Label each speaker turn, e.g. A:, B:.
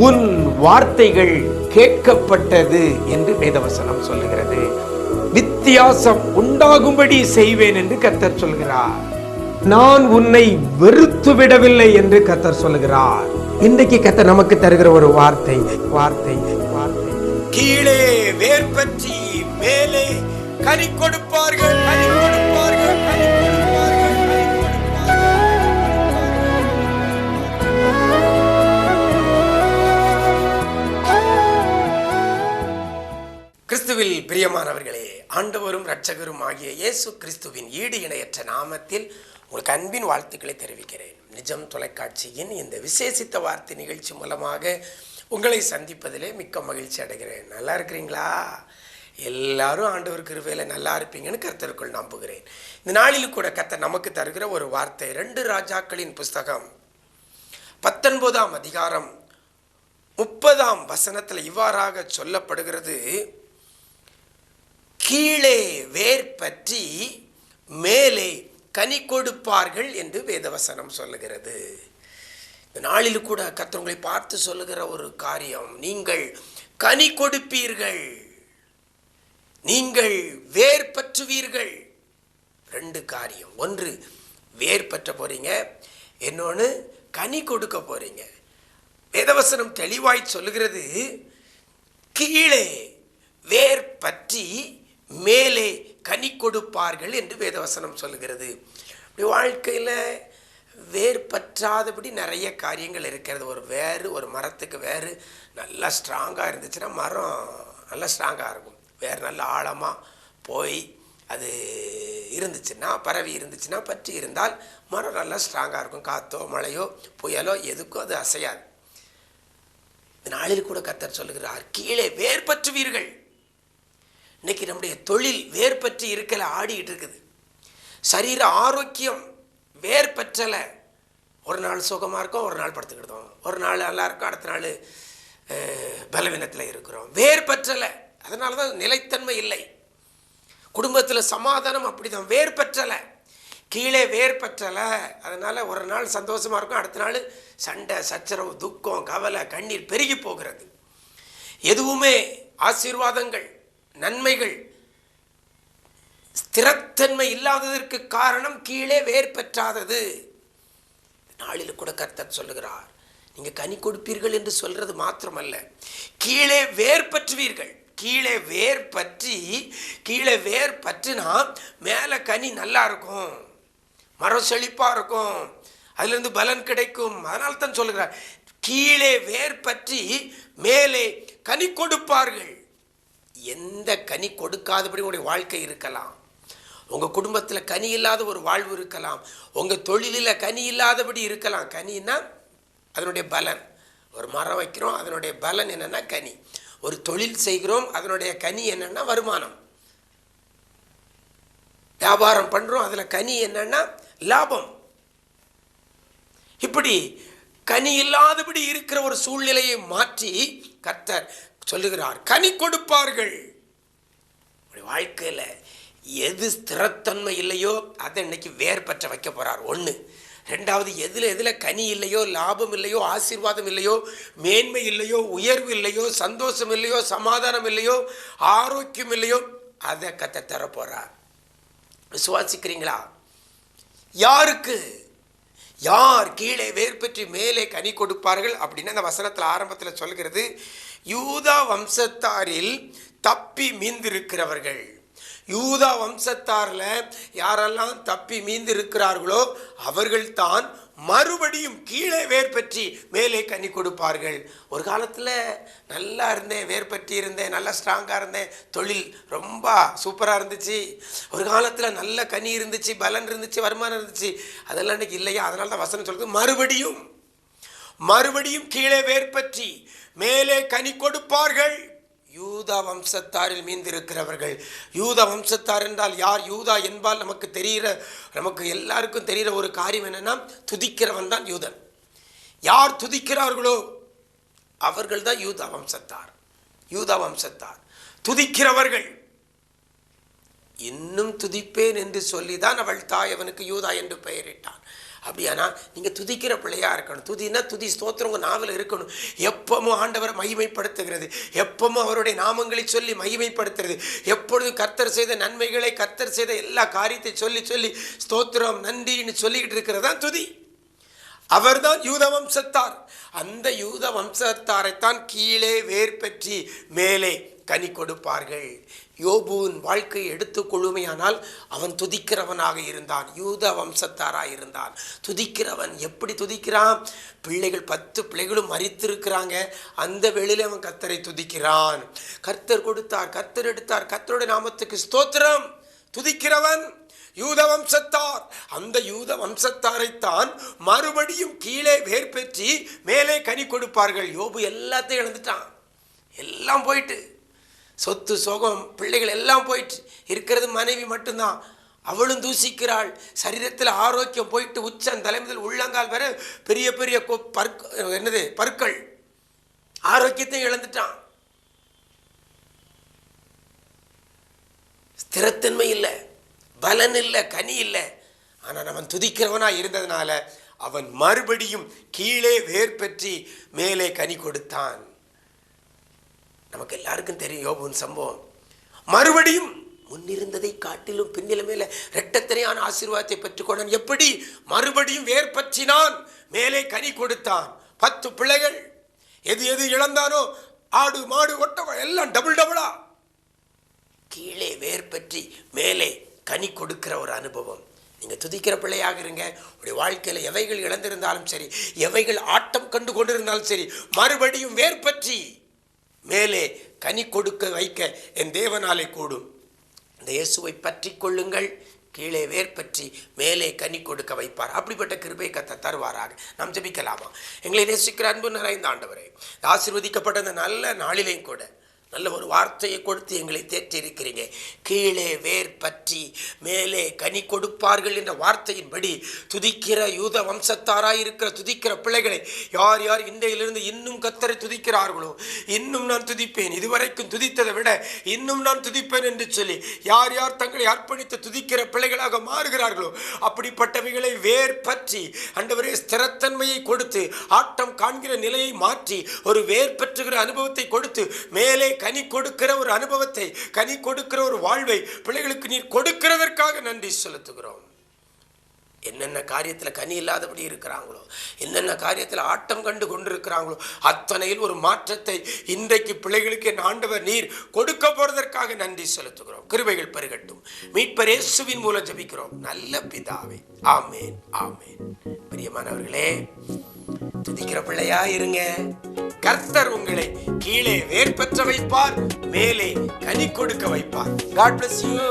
A: உன் வார்த்தைகள் கேட்கப்பட்டது என்று வேதவசனம் சொல்லுகிறது. வித்தியாசம் உண்டாகும்படி செய்வேன் என்று கர்த்தர் சொல்கிறார். நான் உன்னை வெறுத்து விடவில்லை என்று கர்த்தர் சொல்கிறார். இன்றைக்கு கர்த்தர் நமக்கு தருகிற ஒரு வார்த்தை வார்த்தை வார்த்தை கீழே வேர் பற்றி மேலே கனி கொடுப்பார்கள், கனி கொடுப்பார்கள், கனி கொடுப்பார்கள், கனி கொடுப்பார்கள். கிறிஸ்துவில் பிரியமானவர்களே, ஆண்டவரும் இரட்சகரும் ஆகிய இயேசு கிறிஸ்துவின் ஈடு இணையற்ற நாமத்தில் உங்களுக்கு அன்பின் வாழ்த்துக்களை தெரிவிக்கிறேன். நிஜம் தொலைக்காட்சியின் இந்த விசேஷித்த வார்த்தை நிகழ்ச்சி மூலமாக உங்களை சந்திப்பதிலே மிக்க மகிழ்ச்சி அடைகிறேன். நல்லா இருக்கிறீங்களா? எல்லாரும் ஆண்டவர் கிருபையில நல்லா இருப்பீங்கன்னு கர்த்தருக்குள் நம்புகிறேன். இந்த நாளில் கூட கர்த்தர் நமக்கு தருகிற ஒரு வார்த்தை 2 ராஜாக்களின் புஸ்தகம் 19ஆம் அதிகாரம் 30ஆம் வசனத்தில் இவ்வாறாக சொல்லப்படுகிறது. கீழே வேர் பற்றி மேலே கனி கொடுப்பார்கள் என்று வேதவசனம் சொல்லுகிறது. இந்த நாளில் கூட கர்த்தர் உங்களை பார்த்து சொல்லுகிற ஒரு காரியம், நீங்கள் கனி கொடுப்பீர்கள், நீங்கள் வேர் பற்றுவீர்கள். 2 காரியம். ஒன்று, வேர் பற்ற போறீங்க, இன்னொன்று கனி கொடுக்க போறீங்க. வேதவசனம் தெளிவாய் சொல்லுகிறது, கீழே வேர் பற்றி மேலே கனி கொடுப்பார்கள் என்று வேதவசனம் சொல்லுகிறது. அப்படி வாழ்க்கையில் வேர் பற்றாதபடி நிறைய காரியங்கள் இருக்கிறது. ஒரு மரத்துக்கு வேறு நல்லா ஸ்ட்ராங்காக இருந்துச்சுன்னா மரம் நல்லா ஸ்ட்ராங்காக இருக்கும். வேறு நல்ல ஆழமாக போய் அது இருந்துச்சுன்னா, பரவி இருந்துச்சுன்னா, பற்றி இருந்தால் மரம் நல்லா ஸ்ட்ராங்காக இருக்கும். காற்றோ மழையோ புயலோ எதுக்கும் அது அசையாது. இந்த நாளில் கூட கர்த்தர் சொல்லுகிறார், கீழே வேர் பற்றுவீர்கள். இன்னைக்கு நம்முடைய தொழில் வேர் பற்றி இருக்கல, ஆடிக்கிட்டு இருக்குது. சரீர ஆரோக்கியம் வேர் பற்றலை. ஒரு நாள் சுகமாக இருக்கும், ஒரு நாள் படுத்துக்கிட்டோம், ஒரு நாள் நல்லா இருக்கும், அடுத்த நாள் பலவீனத்தில் இருக்கிறோம். வேர் பற்றலை, அதனால தான் நிலைத்தன்மை இல்லை. குடும்பத்தில் சமாதானம் அப்படிதான், வேர் பற்றலை. கீழே வேர் பற்றலை, அதனால் ஒரு நாள் சந்தோஷமாக இருக்கும், அடுத்த நாள் சண்டை சச்சரவு துக்கம் கவலை கண்ணீர் பெருகி போகிறது. எதுவுமே ஆசீர்வாதங்கள் நன்மைகள் ஸ்திரத்தன்மை இல்லாததற்கு காரணம் கீழே வேர் பற்றாதது. நாளில் கூட கர்த்தர் சொல்லுகிறார், நீங்க கனி கொடுப்பீர்கள் என்று சொல்றது மாத்திரமல்ல, கீழே வேர் பற்றுவீர்கள். கீழே வேர் பற்றி, கீழே வேர் பற்றினா மேலே கனி நல்லா இருக்கும், மரம் செழிப்பாக இருக்கும், அதிலிருந்து பலன் கிடைக்கும். அதனால தான் சொல்லுகிறார், கீழே வேர் பற்றி மேலே கனி கொடுப்பார்கள். எந்த கனி கொடுக்காதபடி உங்களுடைய வாழ்க்கை இருக்கலாம். உங்கள் குடும்பத்தில் கனி இல்லாத ஒரு வாழ்வு இருக்கலாம். உங்கள் தொழிலில் கனி இல்லாதபடி இருக்கலாம். கனின்னா அதனுடைய பலன். ஒரு மரம் வைக்கிறோம், அதனுடைய பலன் என்னென்னா கனி. ஒரு தொழில் செய்கிறோம், அதனுடைய கனி என்னென்னா வருமானம். வியாபாரம் பண்ணுறோம், அதில் கனி என்னென்னா லாபம். இப்படி கனி இல்லாதபடி இருக்கிற ஒரு சூழ்நிலையை மாற்றி கர்த்தர் சொல்லுகிறார், கனி கொடுப்பார்கள். வாழ்க்கையில் எது ஸ்திரத்தன்மை இல்லையோ அதை இன்னைக்கு வேர் பற்ற வைக்க போறார். 1. 2வது, எதில் கனி இல்லையோ, லாபம் இல்லையோ, ஆசீர்வாதம் இல்லையோ, மேன்மை இல்லையோ, உயர்வு இல்லையோ, சந்தோஷம் இல்லையோ, சமாதானம் இல்லையோ, ஆரோக்கியம் இல்லையோ, அதை கத்த தர போறார். விசுவாசிக்கிறீங்களா? யாருக்கு? யார் கீழே வேர் பற்றி மேலே கனி கொடுப்பார்கள் அப்படின்னு அந்த வசனத்தில் ஆரம்பத்தில் சொல்கிறது, யூதா வம்சத்தாரில் தப்பி மீந்திருக்கிறவர்கள். யூதா வம்சத்தாரில் யாரெல்லாம் தப்பி மீந்திருக்கிறார்களோ அவர்கள் தான் மறுபடியும் கீழே வேர் பற்றி மேலே கனி கொடுப்பார்கள். ஒரு காலத்தில் நல்லா இருந்தேன், வேர் பற்றி இருந்தேன், நல்லா ஸ்ட்ராங்காக இருந்தேன், தொழில் ரொம்ப சூப்பராக இருந்துச்சு, ஒரு காலத்தில் நல்ல கனி இருந்துச்சு, பலன் இருந்துச்சு, வருமானம் இருந்துச்சு, அதெல்லாம் இன்னைக்கு இல்லையா? அதனால தான் வசனம் சொல்லுது, மறுபடியும் கீழே வேர் பற்றி மேலே கனி கொடுப்பார்கள். யூதா வம்சத்தாரில் மீந்திருக்கிறவர்கள். யூதா வம்சத்தார் என்றால் யார்? யூதா என்பால் நமக்கு எல்லாருக்கும் தெரிகிற ஒரு காரியம் என்னன்னா, துதிக்கிறவன் தான் யூதன். யார் துதிக்கிறார்களோ அவர்கள் தான் யூதா வம்சத்தார். துதிக்கிறவர்கள். இன்னும் துதிப்பேன் என்று சொல்லிதான் அவள் தாய் அவனுக்கு யூதா என்று பெயரிட்டான். அப்படியானா நீங்கள் துதிக்கிற பிள்ளையா இருக்கணும். துதினா துதி ஸ்தோத்திரம் உங்கள் நாவில் இருக்கணும். எப்பவும் ஆண்டவரை மகிமைப்படுத்துகிறது, எப்பவும் அவருடைய நாமங்களை சொல்லி மகிமைப்படுத்துறது, எப்பொழுதும் கர்த்தர் செய்த நன்மைகளை, கர்த்தர் செய்த எல்லா காரியத்தை சொல்லி சொல்லி ஸ்தோத்திரம் நன்றின்னு சொல்லிக்கிட்டு இருக்கிறது தான் துதி. அவர்தான் யூத வம்சத்தார். அந்த யூத வம்சத்தாரைத்தான் கீழே வேர் பெற்றி மேலே கனி கொடுப்பார்கள். யோபுவின் வாழ்க்கையை எடுத்துக் கொள்ளுமையானால் அவன் துதிக்கிறவனாக இருந்தான், யூத வம்சத்தாராக இருந்தான். துதிக்கிறவன் எப்படி துதிக்கிறான்? பிள்ளைகள் 10 பிள்ளைகளும் மரித்திருக்கிறாங்க, அந்த வேளையிலே அவன் கர்த்தரை துதிக்கிறான். கர்த்தர் கொடுத்தார், கர்த்தர் எடுத்தார், கர்த்தருடைய நாமத்துக்கு ஸ்தோத்திரம். துதிக்கிறவன் யூத வம்சத்தார். அந்த யூத வம்சத்தாரைத்தான் மறுபடியும் கீழே வேர் பெற்றி மேலே கனி கொடுப்பார்கள். யோபு எல்லாத்தையும் இழந்துட்டான், எல்லாம் போயிட்டு, சொத்து சோகம் பிள்ளைகள் எல்லாம் போயிட்டு, இருக்கிறது மனைவி மட்டும்தான். அவளும் தூசிக்கிறாள், சரீரத்தில் ஆரோக்கியம் போயிட்டு, உச்சம் தலைமுதல் உள்ளங்கால் வரை பெரிய பெரிய பற்கள், ஆரோக்கியத்தையும் இழந்துட்டான். ஸ்திரத்தன்மை இல்லை, பலன் இல்லை, கனி இல்லை. ஆனால் அவன் துதிக்கிறவனாக இருந்ததுனால அவன் மறுபடியும் கீழே வேர் பெற்றி மேலே கனி கொடுத்தான். நமக்கு எல்லாருக்கும் தெரியும் யோபுவின் சம்பவம். மறுபடியும் முன்னிருந்ததை காட்டிலும் பின்னில மேலே இரட்டத்தனையான ஆசீர்வாதத்தை பெற்றுக்கொண்டான். எப்படி? மறுபடியும் வேர் பற்றினான், மேலே கனி கொடுத்தான். 10 பிள்ளைகள், எது எது இழந்தானோ, ஆடு மாடு ஒட்டகம் எல்லாம் டபுள் டபுளா கீழே வேர் பற்றி மேலே கனி கொடுக்கிற ஒரு அனுபவம். நீங்கள் துதிக்கிற பிள்ளையாக இருங்க. உடைய வாழ்க்கையில் எவைகள் இழந்திருந்தாலும் சரி, எவைகள் ஆட்டம் கண்டு கொண்டிருந்தாலும் சரி, மறுபடியும் வேர் பற்றி மேலே கனி கொடுக்க வைக்க என் தேவனாலே கூடும். இந்த இயேசுவை பற்றி கொள்ளுங்கள், கீழே வேர் பற்றி மேலே கனி கொடுக்க வைப்பார். அப்படிப்பட்ட கிருபை கர்த்தர் தருவாராக. நாம் ஜெபிக்கலாமா? எங்களை நேசிக்கிற அன்பு நிறைந்த ஆண்டவரே, ஆசீர்வதிக்கப்பட்ட இந்த நல்ல நாளிலேயும் கூட நல்ல ஒரு வார்த்தையை கொடுத்து எங்களை தேற்றி இருக்கிறீங்க. கீழே வேர் பற்றி மேலே கனி கொடுப்பார்கள் என்ற வார்த்தையின்படி துதிக்கிற யூத வம்சத்தாராயிருக்கிற துதிக்கிற பிள்ளைகளை யார் யார் இன்றையிலிருந்து இன்னும் கர்த்தரை துதிக்கிறார்களோ, இன்னும் நான் துதிப்பேன், இதுவரைக்கும் துதித்ததை விட இன்னும் நான் துதிப்பேன் என்று சொல்லி யார் யார் தங்களை அர்ப்பணித்து துதிக்கிற பிள்ளைகளாக மாறுகிறார்களோ, அப்படிப்பட்டவைகளை வேர் பற்றி ஆண்டவரே ஸ்திரத்தன்மையை கொடுத்து ஆட்டம் காண்கிற நிலையை மாற்றி ஒரு வேர் பற்றுகிற அனுபவத்தை கொடுத்து மேலே கனி கொடுக்கிற ஒரு அனுபவத்தை, கனி கொடுக்கிற ஒரு வாழ்வை பிள்ளைகளுக்கு நீர் கொடுக்கிறதற்காக நன்றி செலுத்துகிறோம். என்னென்ன காரியத்தில் கனி இல்லாதபடி இருக்கிறாங்களோ, என்னென்ன காரியத்தில் ஆட்டம் கண்டு கொண்டிருக்கிறாங்களோ, அத்தனையில் ஒரு மாற்றத்தை இன்றைக்கு பிள்ளைகளுக்கு என் ஆண்டவர் நீர் கொடுக்க போறதற்காக நன்றி செலுத்துகிறோம். கிருபைகள் பெருகட்டும். மீட்பர் இயேசுவின் மூலம் ஜெபிக்கிறோம் நல்ல பிதாவே. ஆமேன், ஆமேன். பிரியமானவர்களே, துதிக்கிற பிள்ளையா இருங்க. கர்த்தர் உங்களை கீழே வேர் பெற்ற வைப்பார், மேலே கனி கொடுக்க வைப்பார். God bless you.